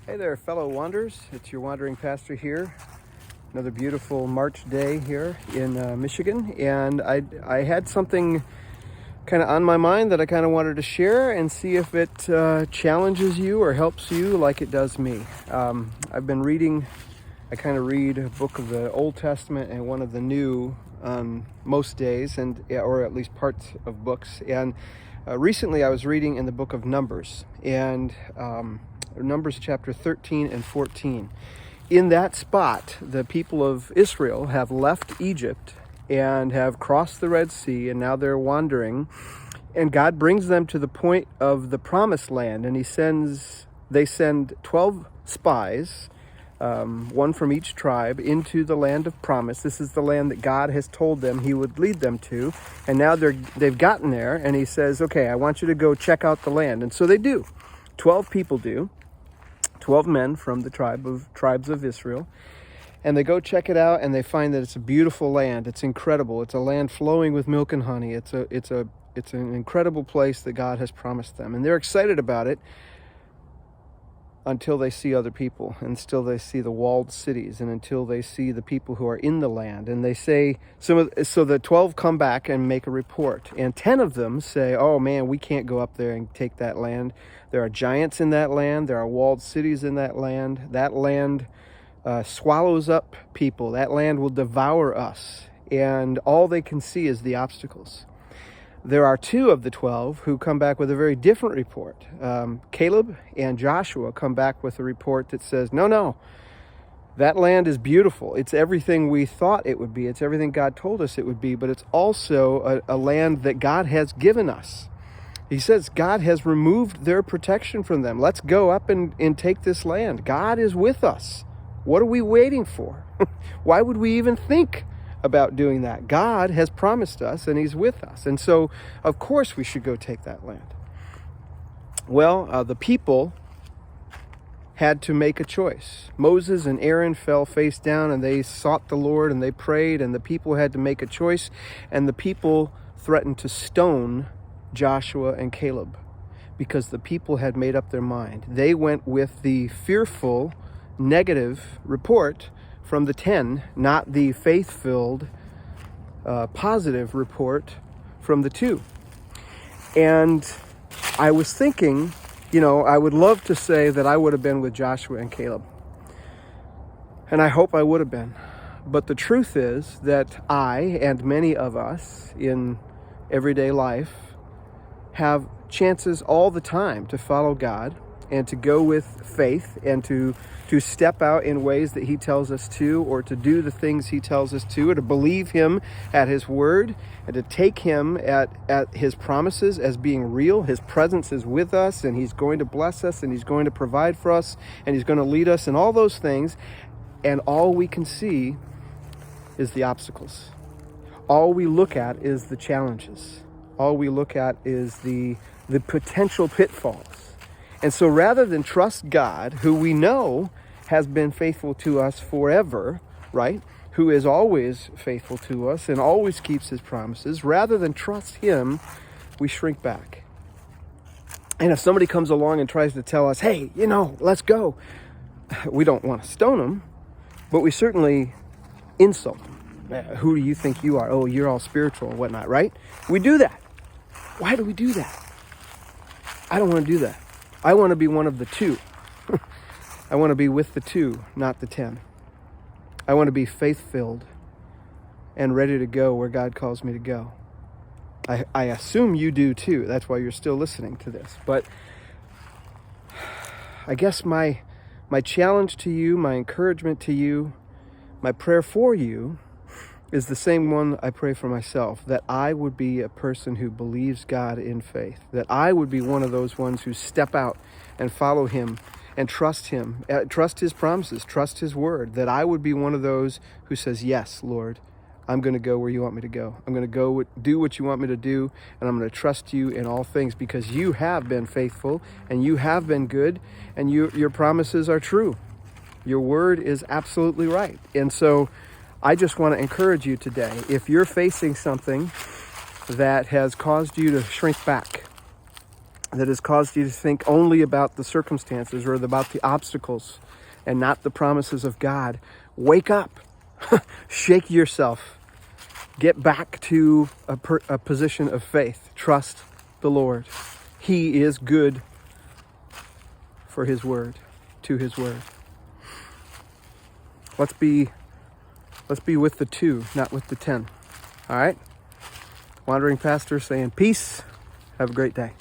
Hey there, fellow wanderers. It's your wandering pastor here. Another beautiful March day here in Michigan. And I had something kind of on my mind that I kind of wanted to share and see if it challenges you or helps you like it does me. I've been reading, I kind of read a book of the Old Testament and one of the New on most days, or at least parts of books. And recently I was reading in the book of Numbers, and Numbers chapter 13 and 14. In that spot, the people of Israel have left Egypt and have crossed the Red Sea, and now they're wandering. And God brings them to the point of the Promised Land, and they send 12 spies, one from each tribe, into the land of promise. This is the land that God has told them he would lead them to. And now they've gotten there, and he says, okay, I want you to go check out the land. And so they do. 12 people do. 12 men from the tribes of Israel, and they go check it out, and they find that it's a beautiful land. It's incredible. It's a land flowing with milk and honey. It's an incredible place that God has promised them, and they're excited about it until they see other people, and still they see the walled cities, and until they see the people who are in the land. And they say, so the 12 come back and make a report, and 10 of them say, oh man, we can't go up there and take that land. There are giants in that land. There are walled cities in that land. That land swallows up people. That land will devour us. And all they can see is the obstacles. There are 2 of the 12 who come back with a very different report. Caleb and Joshua come back with a report that says, no, that land is beautiful. It's everything we thought it would be. It's everything God told us it would be, but it's also a land that God has given us. He says God has removed their protection from them. Let's go up and take this land. God is with us. What are we waiting for? Why would we even think about doing that? God has promised us, and he's with us. And so, of course, we should go take that land. Well, the people had to make a choice. Moses and Aaron fell face down, and they sought the Lord, and they prayed, and the people had to make a choice. And the people threatened to stone Joshua and Caleb because the people had made up their mind. They went with the fearful, negative report from the 10, not the faith-filled, positive report from the 2. And I was thinking, I would love to say that I would have been with Joshua and Caleb. And I hope I would have been. But the truth is that I and many of us in everyday life have chances all the time to follow God and to go with faith and to step out in ways that he tells us to, or to do the things he tells us to, or to believe him at his word, and to take him at his promises as being real. His presence is with us, and he's going to bless us, and he's going to provide for us, and he's going to lead us, and all those things. And all we can see is the obstacles. All we look at is the challenges. All we look at is the potential pitfalls. And so rather than trust God, who we know has been faithful to us forever, right? Who is always faithful to us and always keeps his promises, rather than trust him, we shrink back. And if somebody comes along and tries to tell us, hey, let's go, we don't want to stone them, but we certainly insult them. Who do you think you are? Oh, you're all spiritual and whatnot, right? We do that. Why do we do that? I don't want to do that. I want to be one of the 2. I want to be with the 2, not the 10. I want to be faith-filled and ready to go where God calls me to go. I assume you do too. That's why you're still listening to this. But I guess my challenge to you, my encouragement to you, my prayer for you is the same one I pray for myself, that I would be a person who believes God in faith, that I would be one of those ones who step out and follow him and trust him, trust his promises, trust his word, that I would be one of those who says, yes, Lord, I'm going to go where you want me to go. I'm going to go do what you want me to do, and I'm going to trust you in all things because you have been faithful and you have been good, and your promises are true. Your word is absolutely right. And so I just want to encourage you today, if you're facing something that has caused you to shrink back, that has caused you to think only about the circumstances or about the obstacles and not the promises of God, wake up, shake yourself, get back to a position of faith. Trust the Lord. He is good for his word, to his word. Let's be with the 2, not with the 10. All right? Wandering Pastor saying peace. Have a great day.